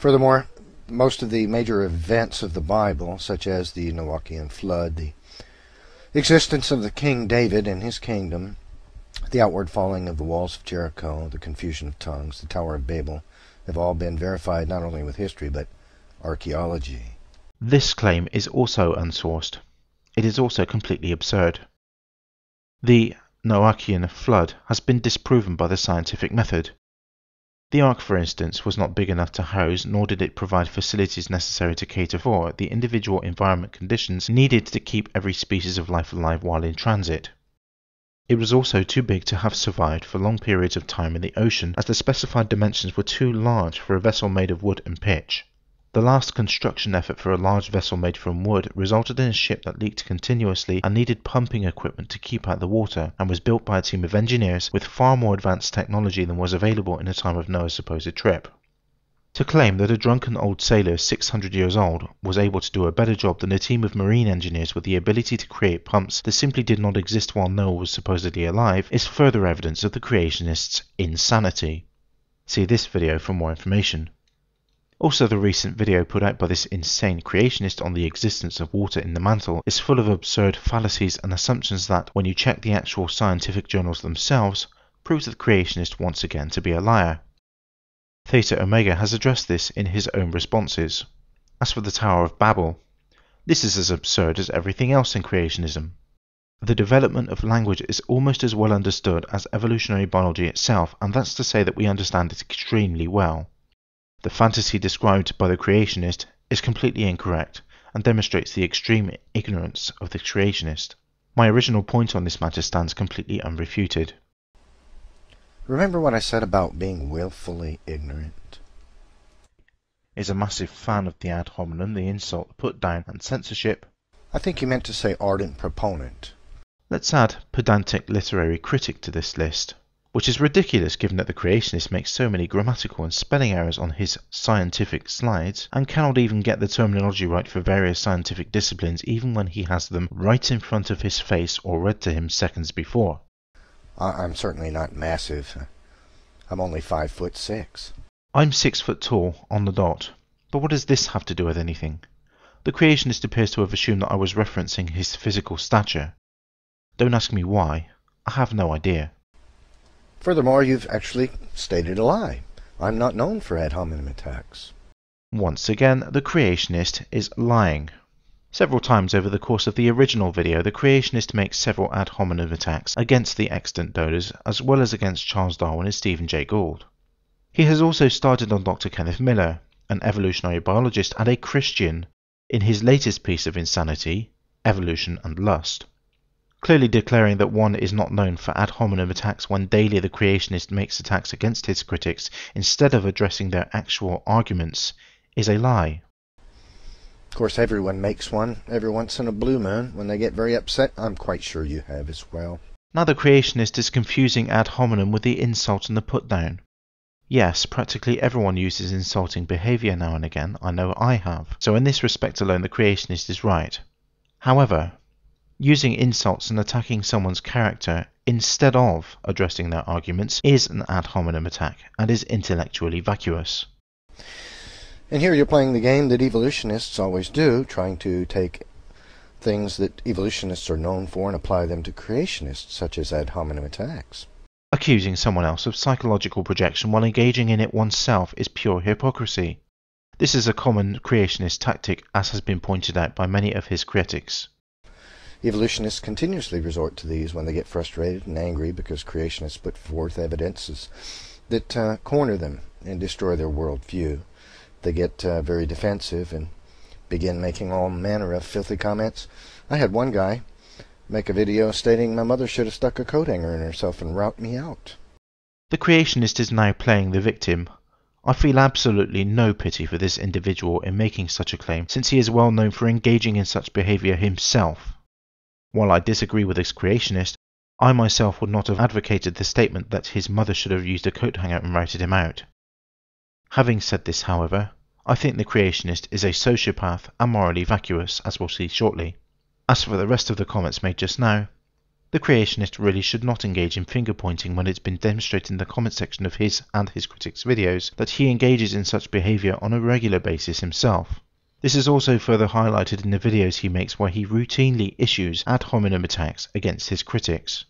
Furthermore, most of the major events of the Bible, such as the Noachian flood, the existence of the King David and his kingdom, the outward falling of the walls of Jericho, the confusion of tongues, the Tower of Babel, have all been verified not only with history but archaeology. This claim is also unsourced. It is also completely absurd. The Noachian flood has been disproven by the scientific method. The ark, for instance, was not big enough to house, nor did it provide facilities necessary to cater for the individual environment conditions needed to keep every species of life alive while in transit. It was also too big to have survived for long periods of time in the ocean, as the specified dimensions were too large for a vessel made of wood and pitch. The last construction effort for a large vessel made from wood resulted in a ship that leaked continuously and needed pumping equipment to keep out the water, and was built by a team of engineers with far more advanced technology than was available in the time of Noah's supposed trip. To claim that a drunken old sailor 600 years old was able to do a better job than a team of marine engineers with the ability to create pumps that simply did not exist while Noah was supposedly alive is further evidence of the creationists' insanity. See this video for more information. Also, the recent video put out by this insane creationist on the existence of water in the mantle is full of absurd fallacies and assumptions that, when you check the actual scientific journals themselves, proves the creationist once again to be a liar. Theta Omega has addressed this in his own responses. As for the Tower of Babel, this is as absurd as everything else in creationism. The development of language is almost as well understood as evolutionary biology itself, and that's to say that we understand it extremely well. The fantasy described by the creationist is completely incorrect and demonstrates the extreme ignorance of the creationist. My original point on this matter stands completely unrefuted. Remember what I said about being willfully ignorant? Is a massive fan of the ad hominem, the insult, the put down, and censorship. I think you meant to say ardent proponent. Let's add pedantic literary critic to this list, which is ridiculous given that the creationist makes so many grammatical and spelling errors on his scientific slides, and cannot even get the terminology right for various scientific disciplines even when he has them right in front of his face or read to him seconds before. I'm certainly not massive. I'm only 5'6". I'm 6 foot tall, on the dot. But what does this have to do with anything? The creationist appears to have assumed that I was referencing his physical stature. Don't ask me why. I have no idea. Furthermore, you've actually stated a lie. I'm not known for ad hominem attacks. Once again, the creationist is lying. Several times over the course of the original video, the creationist makes several ad hominem attacks against the extant donors, as well as against Charles Darwin and Stephen Jay Gould. He has also started on Dr. Kenneth Miller, an evolutionary biologist and a Christian, in his latest piece of insanity, Evolution and Lust, clearly declaring that one is not known for ad hominem attacks when daily the creationist makes attacks against his critics instead of addressing their actual arguments is a lie. Of course, everyone makes one every once in a blue moon when they get very upset. I'm quite sure you have as well. Now the creationist is confusing ad hominem with the insult and the put down. Yes, practically everyone uses insulting behaviour now and again, I know I have, so in this respect alone the creationist is right. However, using insults and attacking someone's character instead of addressing their arguments is an ad hominem attack and is intellectually vacuous. And here you're playing the game that evolutionists always do, trying to take things that evolutionists are known for and apply them to creationists, such as ad hominem attacks. Accusing someone else of psychological projection while engaging in it oneself is pure hypocrisy. This is a common creationist tactic, as has been pointed out by many of his critics. Evolutionists continuously resort to these when they get frustrated and angry because creationists put forth evidences that corner them and destroy their worldview. They get very defensive and begin making all manner of filthy comments. I had one guy make a video stating my mother should have stuck a coat hanger in herself and rout me out. The creationist is now playing the victim. I feel absolutely no pity for this individual in making such a claim, since he is well known for engaging in such behaviour himself. While I disagree with this creationist, I myself would not have advocated the statement that his mother should have used a coat hanger and routed him out. Having said this, however, I think the creationist is a sociopath and morally vacuous, as we'll see shortly. As for the rest of the comments made just now, The creationist really should not engage in finger-pointing when it's been demonstrated in the comment section of his and his critics' videos that he engages in such behaviour on a regular basis himself. This is also further highlighted in the videos he makes where he routinely issues ad hominem attacks against his critics.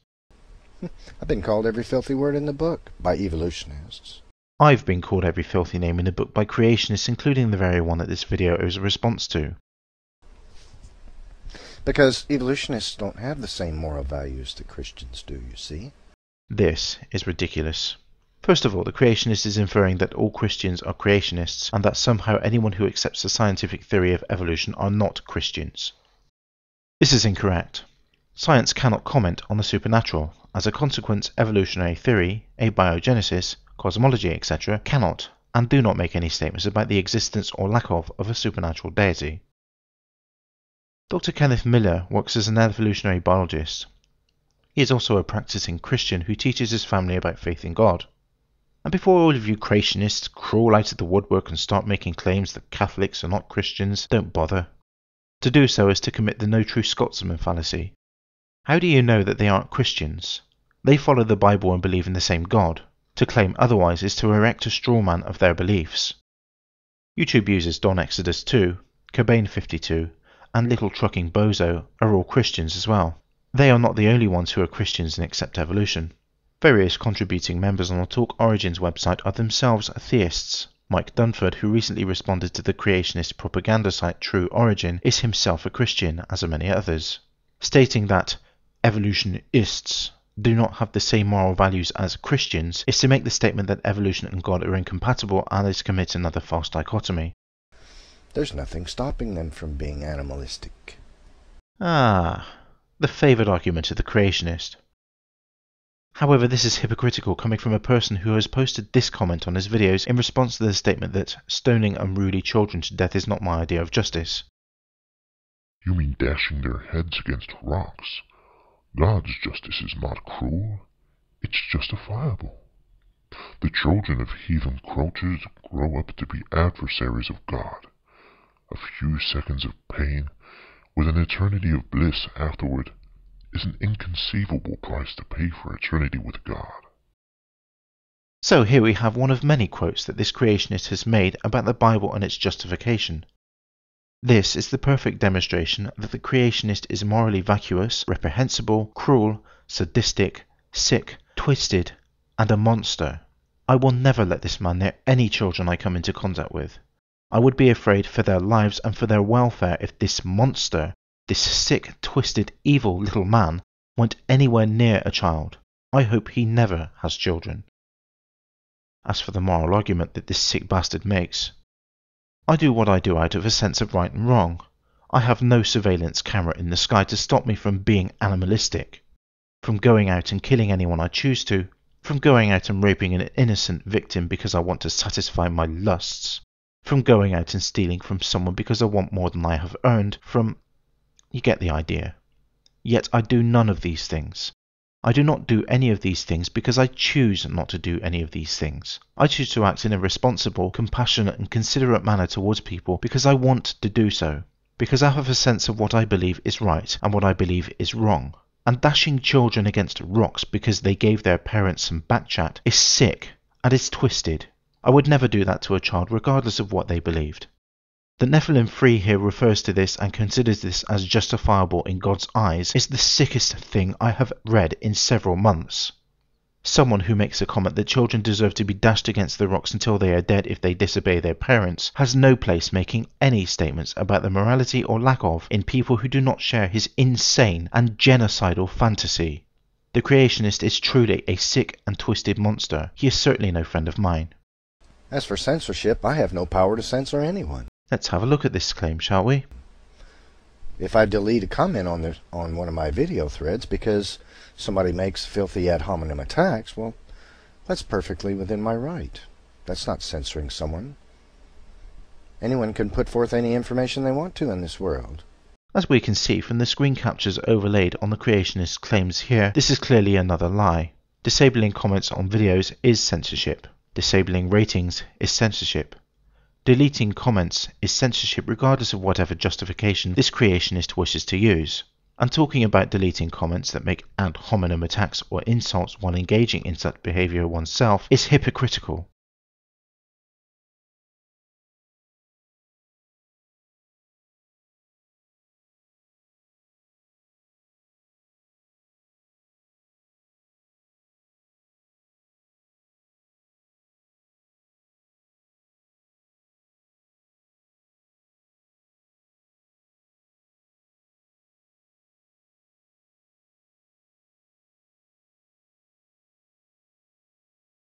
I've been called every filthy word in the book by evolutionists. I've been called every filthy name in the book by creationists, including the very one that this video is a response to. Because evolutionists don't have the same moral values that Christians do, you see. This is ridiculous. First of all, the creationist is inferring that all Christians are creationists and that somehow anyone who accepts the scientific theory of evolution are not Christians. This is incorrect. Science cannot comment on the supernatural. As a consequence, evolutionary theory, abiogenesis, cosmology, etc. cannot and do not make any statements about the existence or lack of a supernatural deity. Dr. Kenneth Miller works as an evolutionary biologist. He is also a practicing Christian who teaches his family about faith in God. And before all of you creationists crawl out of the woodwork and start making claims that Catholics are not Christians, don't bother. To do so is to commit the no true Scotsman fallacy. How do you know that they aren't Christians? They follow the Bible and believe in the same God. To claim otherwise is to erect a straw man of their beliefs. YouTube users Don Exodus 2, Cobain 52, and Little Trucking Bozo are all Christians as well. They are not the only ones who are Christians and accept evolution. Various contributing members on the Talk Origins website are themselves theists. Mike Dunford, who recently responded to the creationist propaganda site True Origin, is himself a Christian, as are many others, stating that evolutionists do not have the same moral values as Christians is to make the statement that evolution and God are incompatible and is to commit another false dichotomy. There's nothing stopping them from being animalistic. Ah, the favoured argument of the creationist. However, this is hypocritical coming from a person who has posted this comment on his videos in response to the statement that stoning unruly children to death is not my idea of justice. You mean dashing their heads against rocks? God's justice is not cruel. It's justifiable. The children of heathen creatures grow up to be adversaries of God. A few seconds of pain, with an eternity of bliss afterward, is an inconceivable price to pay for eternity with God. So here we have one of many quotes that this creationist has made about the Bible and its justification. This is the perfect demonstration that the creationist is morally vacuous, reprehensible, cruel, sadistic, sick, twisted, and a monster. I will never let this man near any children I come into contact with. I would be afraid for their lives and for their welfare if this monster, this sick, twisted, evil little man, went anywhere near a child. I hope he never has children. As for the moral argument that this sick bastard makes, I do what I do out of a sense of right and wrong. I have no surveillance camera in the sky to stop me from being animalistic, from going out and killing anyone I choose to, from going out and raping an innocent victim because I want to satisfy my lusts, from going out and stealing from someone because I want more than I have earned, from... You get the idea. Yet I do none of these things. I do not do any of these things because I choose not to do any of these things. I choose to act in a responsible, compassionate and considerate manner towards people because I want to do so, because I have a sense of what I believe is right and what I believe is wrong. And dashing children against rocks because they gave their parents some backchat is sick and is twisted. I would never do that to a child regardless of what they believed. The NephilimFree here refers to this and considers this as justifiable in God's eyes is the sickest thing I have read in several months. Someone who makes a comment that children deserve to be dashed against the rocks until they are dead if they disobey their parents has no place making any statements about the morality or lack of in people who do not share his insane and genocidal fantasy. The creationist is truly a sick and twisted monster. He is certainly no friend of mine. As for censorship, I have no power to censor anyone. Let's have a look at this claim, shall we? If I delete a comment on one of my video threads because somebody makes filthy ad hominem attacks, well, that's perfectly within my right. That's not censoring someone. Anyone can put forth any information they want to in this world. As we can see from the screen captures overlaid on the creationist claims here, this is clearly another lie. Disabling comments on videos is censorship. Disabling ratings is censorship. Deleting comments is censorship regardless of whatever justification this creationist wishes to use. And talking about deleting comments that make ad hominem attacks or insults while engaging in such behaviour oneself is hypocritical.